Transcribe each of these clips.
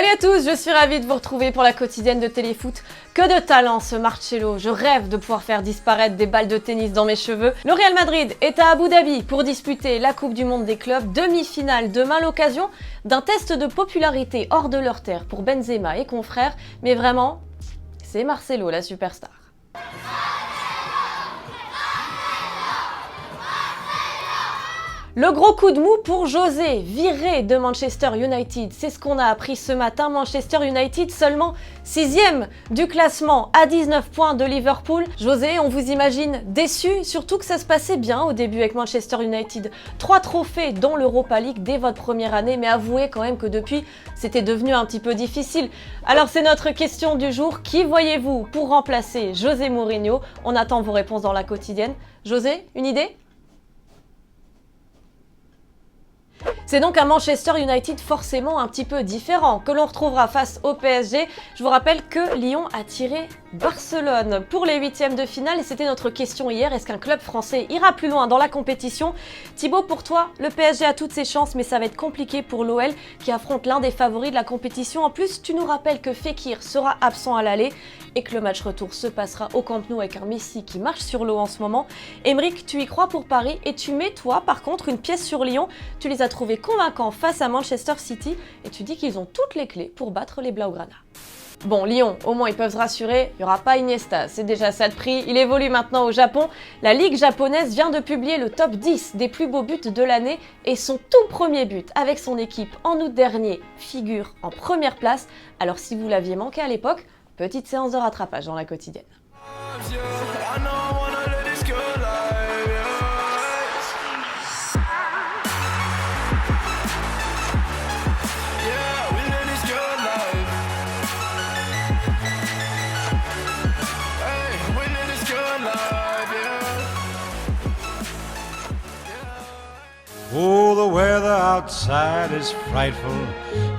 Salut à tous, je suis ravie de vous retrouver pour la quotidienne de Téléfoot. Que de talent ce Marcelo, je rêve de pouvoir faire disparaître des balles de tennis dans mes cheveux. Le Real Madrid est à Abu Dhabi pour disputer la Coupe du Monde des clubs. Demi-finale demain, l'occasion d'un test de popularité hors de leur terre pour Benzema et confrères. Mais vraiment, c'est Marcelo la superstar. Le gros coup de mou pour José, viré de Manchester United. C'est ce qu'on a appris ce matin. Manchester United seulement 6e du classement à 19 points de Liverpool. José, on vous imagine déçu, surtout que ça se passait bien au début avec Manchester United. 3 trophées dont l'Europa League dès votre première année, mais avouez quand même que depuis, c'était devenu un petit peu difficile. Alors c'est notre question du jour. Qui voyez-vous pour remplacer José Mourinho? On attend vos réponses dans la quotidienne. José, une idée? C'est donc un Manchester United forcément un petit peu différent que l'on retrouvera face au PSG. Je vous rappelle que Lyon a tiré Barcelone pour les 8e de finale et c'était notre question hier. Est-ce qu'un club français ira plus loin dans la compétition? Thibaut, pour toi, le PSG a toutes ses chances, mais ça va être compliqué pour l'OL qui affronte l'un des favoris de la compétition. En plus, tu nous rappelles que Fekir sera absent à l'aller et que le match retour se passera au Camp Nou avec un Messi qui marche sur l'eau en ce moment. Aymeric, tu y crois pour Paris et tu mets, toi, par contre, une pièce sur Lyon. Tu les as trouvés convaincants face à Manchester City et tu dis qu'ils ont toutes les clés pour battre les Blaugrana. Bon, Lyon, au moins ils peuvent se rassurer, il n'y aura pas Iniesta, c'est déjà ça de prix. Il évolue maintenant au Japon. La Ligue japonaise vient de publier le top 10 des plus beaux buts de l'année et son tout premier but avec son équipe en août dernier figure en première place. Alors si vous l'aviez manqué à l'époque, petite séance de rattrapage dans la quotidienne. Oh, the weather outside is frightful,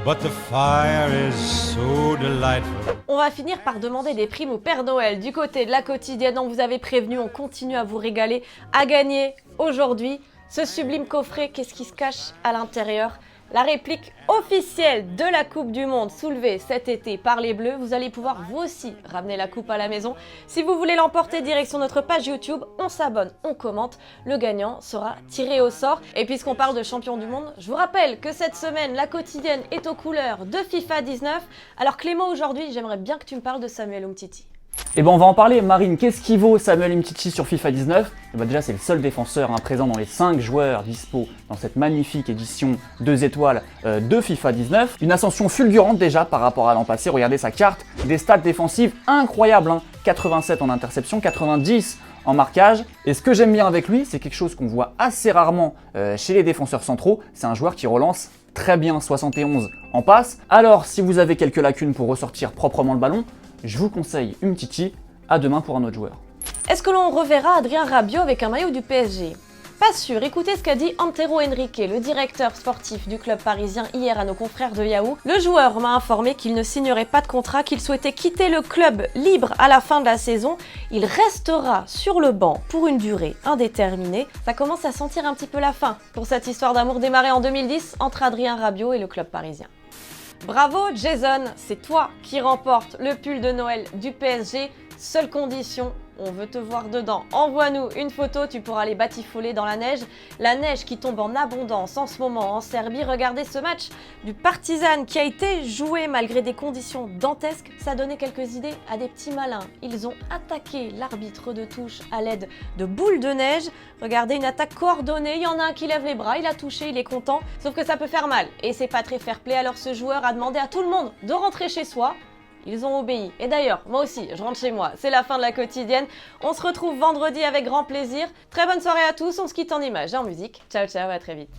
but the fire is so delightful. On va finir par demander des primes au Père Noël. Du côté de la quotidienne, on vous avait prévenu, on continue à vous régaler, à gagner aujourd'hui ce sublime coffret. Qu'est-ce qui se cache à l'intérieur? La réplique officielle de la Coupe du Monde soulevée cet été par les Bleus. Vous allez pouvoir vous aussi ramener la coupe à la maison. Si vous voulez l'emporter, direction notre page YouTube, on s'abonne, on commente. Le gagnant sera tiré au sort. Et puisqu'on parle de champion du monde, je vous rappelle que cette semaine, la quotidienne est aux couleurs de FIFA 19. Alors Clément, aujourd'hui, j'aimerais bien que tu me parles de Samuel Umtiti. Et ben on va en parler. Marine, qu'est-ce qui vaut Samuel Umtiti sur FIFA 19? Et ben déjà c'est le seul défenseur présent dans les 5 joueurs dispo dans cette magnifique édition 2 étoiles de FIFA 19. Une ascension fulgurante déjà par rapport à l'an passé. Regardez sa carte, des stats défensives incroyables, 87 en interception, 90 en marquage. Et ce que j'aime bien avec lui, c'est quelque chose qu'on voit assez rarement chez les défenseurs centraux. C'est un joueur qui relance très bien, 71 en passe. Alors si vous avez quelques lacunes pour ressortir proprement le ballon, je vous conseille Umtiti. À demain pour un autre joueur. Est-ce que l'on reverra Adrien Rabiot avec un maillot du PSG? Pas sûr, écoutez ce qu'a dit Antero Henrique, le directeur sportif du club parisien hier à nos confrères de Yahoo. Le joueur m'a informé qu'il ne signerait pas de contrat, qu'il souhaitait quitter le club libre à la fin de la saison. Il restera sur le banc pour une durée indéterminée. Ça commence à sentir un petit peu la fin pour cette histoire d'amour démarrée en 2010 entre Adrien Rabiot et le club parisien. Bravo Jason, c'est toi qui remporte le pull de Noël du PSG. Seule condition, on veut te voir dedans. Envoie-nous une photo, tu pourras les batifoler dans la neige. La neige qui tombe en abondance en ce moment en Serbie. Regardez ce match du Partizan qui a été joué malgré des conditions dantesques. Ça donnait quelques idées à des petits malins. Ils ont attaqué l'arbitre de touche à l'aide de boules de neige. Regardez, une attaque coordonnée. Il y en a un qui lève les bras, il a touché, il est content. Sauf que ça peut faire mal et c'est pas très fair-play. Alors ce joueur a demandé à tout le monde de rentrer chez soi. Ils ont obéi. Et d'ailleurs, moi aussi, je rentre chez moi. C'est la fin de la quotidienne. On se retrouve vendredi avec grand plaisir. Très bonne soirée à tous. On se quitte en images et en musique. Ciao, ciao, à très vite.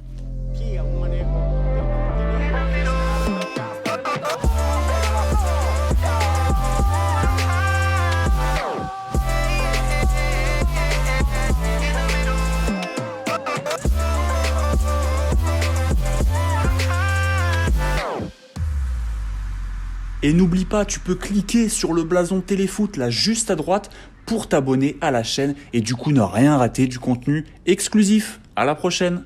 Et n'oublie pas, tu peux cliquer sur le blason Téléfoot là juste à droite pour t'abonner à la chaîne et du coup ne rien rater du contenu exclusif. À la prochaine!